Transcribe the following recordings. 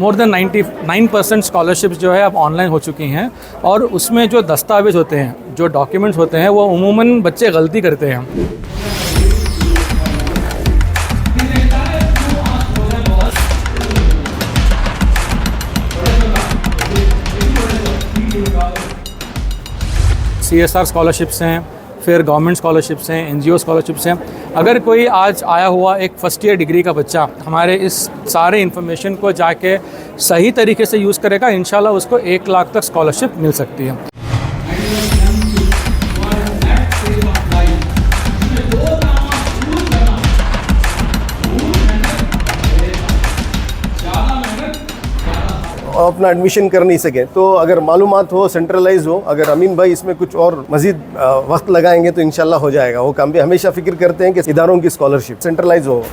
More than 99% scholarships जो है अब ऑनलाइन हो चुकी हैं और उसमें जो दस्तावेज़ होते हैं, जो डॉक्यूमेंट्स होते हैं, वो उमूमन बच्चे गलती करते हैं। CSR स्कॉलरशिप्स हैं, फिर गवर्नमेंट स्कॉलरशिप्स हैं, NGO स्कॉलरशिप्स हैं। अगर कोई आज आया हुआ एक फर्स्ट ईयर डिग्री का बच्चा हमारे इस सारे इन्फॉर्मेशन को जाके सही तरीके से यूज़ करेगा, इंशाल्लाह उसको 1 लाख तक स्कॉलरशिप मिल सकती है। अपना एडमिशन कर नहीं सके तो अगर मालूमात हो, सेंट्रलाइज हो, अगर अमीन भाई इसमें कुछ और मज़ीद वक्त लगाएंगे तो इंशाल्लाह हो जाएगा वो काम भी। हमेशा फिक्र करते हैं कि इदारों की स्कॉलरशिप सेंट्रलाइज हो।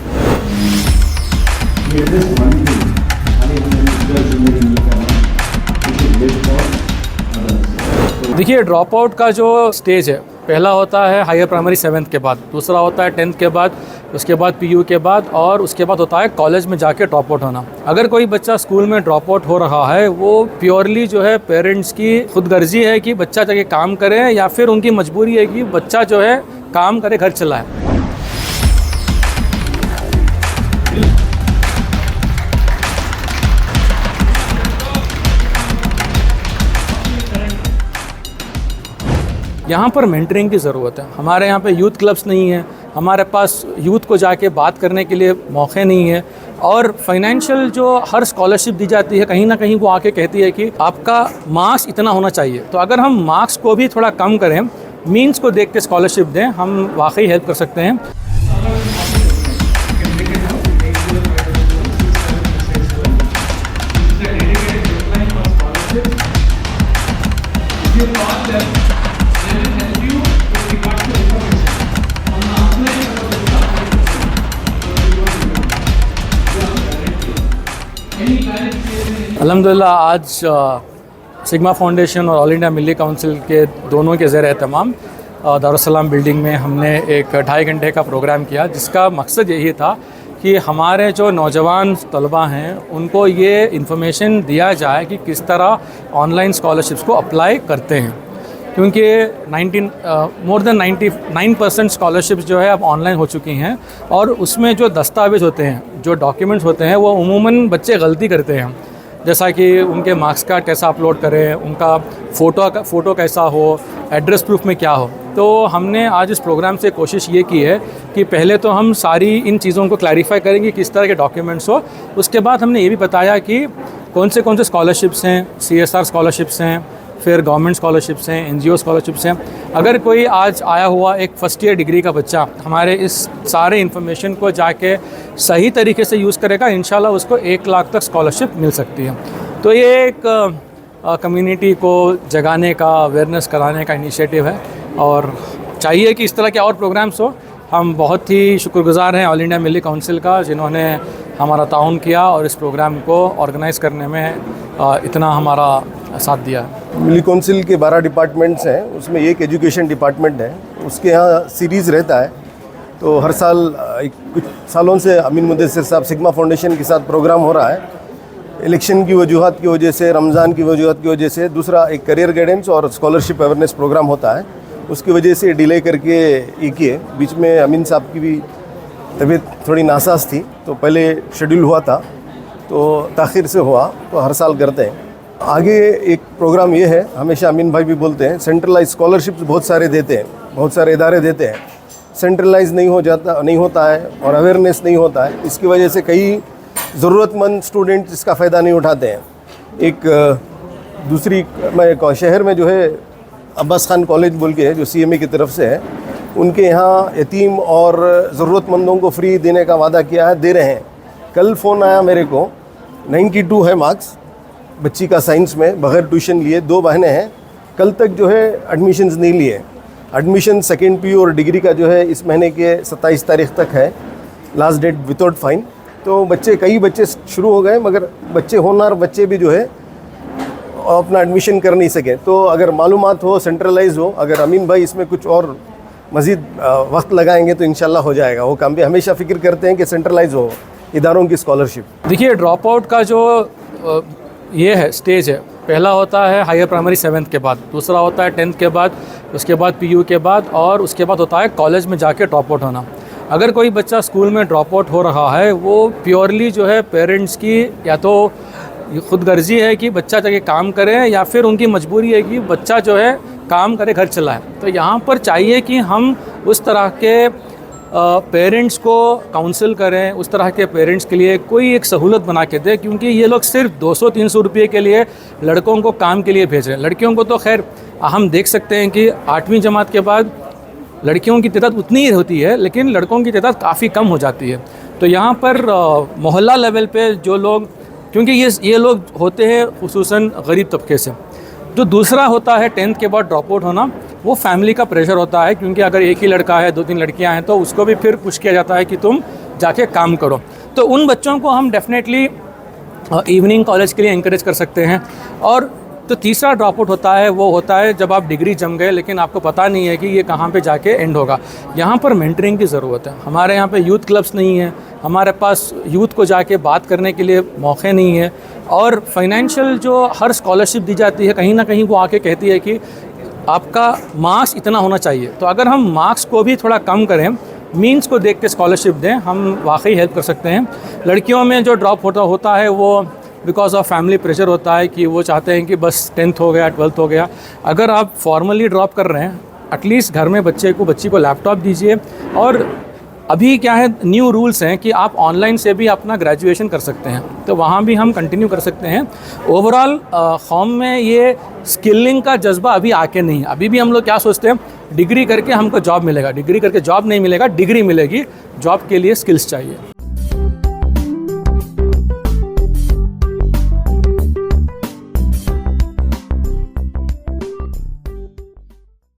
देखिए, ड्रॉप आउट का जो स्टेज है, पहला होता है हायर प्राइमरी 7th के बाद, दूसरा होता है 10th के बाद, उसके बाद PU के बाद, और उसके बाद होता है कॉलेज में जाके ड्रॉप आउट होना। अगर कोई बच्चा स्कूल में ड्रॉप आउट हो रहा है, वो प्योरली जो है पेरेंट्स की खुदगर्जी है कि बच्चा जाके काम करे, या फिर उनकी मजबूरी है कि बच्चा जो है काम करे, घर चलाए। यहाँ पर मेंटरिंग की ज़रूरत है। हमारे यहाँ पे यूथ क्लब्स नहीं है, हमारे पास यूथ को जाके बात करने के लिए मौके नहीं है, और फाइनेंशियल जो हर स्कॉलरशिप दी जाती है, कहीं ना कहीं वो आके कहती है कि आपका मार्क्स इतना होना चाहिए। तो अगर हम मार्क्स को भी थोड़ा कम करें, मीन्स को देख के स्कॉलरशिप दें, हम वाकई हेल्प कर सकते हैं। अल्हम्दुलिल्लाह आज सिग्मा फाउंडेशन और ऑल इंडिया मिली काउंसिल के दोनों के ज़ेर एहतमाम दारुस्सलाम बिल्डिंग में हमने एक 2.5 घंटे का प्रोग्राम किया, जिसका मकसद यही था कि हमारे जो नौजवान तलबा हैं उनको ये इन्फॉर्मेशन दिया जाए कि किस तरह ऑनलाइन स्कॉलरशिप्स को अप्लाई करते हैं, क्योंकि मोर देन 99% स्कॉलरशिप्स जो है अब ऑनलाइन हो चुकी हैं और उसमें जो दस्तावेज़ होते हैं, जो डॉक्यूमेंट्स होते हैं, वो उमूमन बच्चे गलती करते हैं। जैसा कि उनके मार्क्स कार्ड कैसा अपलोड करें, उनका फ़ोटो कैसा हो, एड्रेस प्रूफ में क्या हो। तो हमने आज इस प्रोग्राम से कोशिश ये की है कि पहले तो हम सारी इन चीज़ों को क्लैरिफाई करेंगे किस तरह के डॉक्यूमेंट्स हो। उसके बाद हमने ये भी बताया कि कौन से स्कॉलरशिप्स हैं, CSR स्कॉलरशिप्स हैं, फिर गवर्नमेंट स्कॉलरशिप्स हैं, NGO स्कॉलरशिप्स हैं। अगर कोई आज आया हुआ एक फर्स्ट ईयर डिग्री का बच्चा हमारे इस सारे इन्फॉर्मेशन को जाके सही तरीके से यूज़ करेगा, इंशाल्लाह उसको 1 लाख तक स्कॉलरशिप मिल सकती है। तो ये एक कम्युनिटी को जगाने का, अवेयरनेस कराने का इनिशिएटिव है, और चाहिए कि इस तरह के और प्रोग्राम्स हो। हम बहुत ही शुक्रगुज़ार हैं ऑल इंडिया मिली काउंसिल का, जिन्होंने हमारा ताउन किया और इस प्रोग्राम को ऑर्गेनाइज़ करने में इतना हमारा साथ दिया। मिली काउंसिल के 12 डिपार्टमेंट्स हैं, उसमें एक एजुकेशन डिपार्टमेंट है, उसके यहाँ सीरीज़ रहता है। तो हर साल कुछ सालों से अमीन मुदस्सिर साहब सिग्मा फाउंडेशन के साथ प्रोग्राम हो रहा है। इलेक्शन की वजूहात की वजह से, रमज़ान की वजूहात की वजह से, दूसरा एक करियर गाइडेंस और स्कॉलरशिप अवेयरनेस प्रोग्राम होता है, उसकी वजह से डिले करके ये किए। बीच में अमीन साहब की भी तबीयत थोड़ी नासाज थी, तो पहले शेड्यूल हुआ था तो ताख़िर से हुआ, तो हर साल करते हैं। आगे एक प्रोग्राम ये है, हमेशा अमीन भाई भी बोलते हैं, सेंट्रलाइज स्कॉलरशिप्स बहुत सारे देते हैं, बहुत सारे इदारे देते हैं, सेंट्रलाइज नहीं होता है और अवेयरनेस नहीं होता है। इसकी वजह से कई ज़रूरतमंद स्टूडेंट इसका फ़ायदा नहीं उठाते हैं। एक दूसरी शहर में जो है अब्बास खान कॉलेज बोल के है, जो CMA की तरफ से है, उनके यहाँ यतीम और ज़रूरतमंदों को फ्री देने का वादा किया है, दे रहे हैं। कल फ़ोन आया मेरे को, 92 है मार्क्स बच्ची का साइंस में, बग़ैर ट्यूशन लिए, 2 बहनें हैं, कल तक जो है एडमिशन्स नहीं लिए। एडमिशन 2nd PU और डिग्री का जो है इस महीने के 27 तारीख तक है लास्ट डेट विदाउट फाइन। तो कई बच्चे शुरू हो गए, मगर बच्चे होनहार बच्चे भी जो है अपना एडमिशन कर नहीं सके। तो अगर मालूमात हो, सेंट्रलाइज हो, अगर अमीन भाई इसमें कुछ और मज़ीद वक्त लगाएंगे तो इंशाल्लाह हो जाएगा वो काम भी। हमेशा फिक्र करते हैं कि सेंट्रलाइज हो इदारों की स्कॉलरशिप। देखिए, ड्रॉप आउट का जो ये है स्टेज है, पहला होता है हायर प्राइमरी 7th के बाद, दूसरा होता है 10th के बाद, उसके बाद PU के बाद, और उसके बाद होता है कॉलेज में जाके ड्रॉप आउट होना। अगर कोई बच्चा स्कूल में ड्रॉप आउट हो रहा है, वो प्योरली जो है पेरेंट्स की या तो खुद गर्जी है कि बच्चा जाके काम करे, या फिर उनकी मजबूरी है कि बच्चा जो है काम करे, घर चलाए। तो यहाँ पर चाहिए कि हम उस तरह के पेरेंट्स को काउंसिल करें, उस तरह के पेरेंट्स के लिए कोई एक सहूलत बना के दें, क्योंकि ये लोग सिर्फ 200-300 रुपये के लिए लड़कों को काम के लिए भेज रहे हैं। लड़कियों को तो खैर हम देख सकते हैं कि 8वीं जमात के बाद लड़कियों की तादाद उतनी ही होती है, लेकिन लड़कों की तादाद काफ़ी कम हो जाती है। तो यहाँ पर मोहल्ला लेवल पे जो लोग, क्योंकि ये लोग होते हैं खुसूसन गरीब तबके से। जो दूसरा होता है 10th के बाद ड्रॉप आउट होना, वो फैमिली का प्रेशर होता है, क्योंकि अगर एक ही लड़का है, 2-3 लड़कियां हैं, तो उसको भी फिर पुश किया जाता है कि तुम जाके काम करो। तो उन बच्चों को हम डेफिनेटली इवनिंग कॉलेज के लिए इंकरेज कर सकते हैं। और तो तीसरा ड्रॉप आउट होता है, वो होता है जब आप डिग्री जम गए लेकिन आपको पता नहीं है कि ये कहाँ पे जाके एंड होगा। यहाँ पर मेंटरिंग की ज़रूरत है। हमारे यहाँ पे यूथ क्लब्स नहीं है, हमारे पास यूथ को जाके बात करने के लिए मौके नहीं है, और फाइनेंशियल जो हर स्कॉलरशिप दी जाती है, कहीं ना कहीं वो आके कहती है कि आपका मार्क्स इतना होना चाहिए। तो अगर हम मार्क्स को भी थोड़ा कम करें, मीन्स को देख के स्कॉलरशिप दें, हम वाकई हेल्प कर सकते हैं। लड़कियों में जो ड्रॉप होता है वो बिकॉज ऑफ फैमिली प्रेशर होता है कि वो चाहते हैं कि बस 10th हो गया, 12th हो गया। अगर आप फॉर्मली ड्रॉप कर रहे हैं, एटलीस्ट घर में बच्ची को लैपटॉप दीजिए। और अभी क्या है, न्यू रूल्स हैं कि आप ऑनलाइन से भी अपना ग्रेजुएशन कर सकते हैं, तो वहाँ भी हम कंटिन्यू कर सकते हैं। ओवरऑल कौम में ये स्किलिंग का जज्बा अभी आके नहीं है। अभी भी हम लोग क्या सोचते हैं, डिग्री करके हमको जॉब मिलेगा, डिग्री करके जॉब नहीं मिलेगा, डिग्री मिलेगी, जॉब के लिए स्किल्स चाहिए।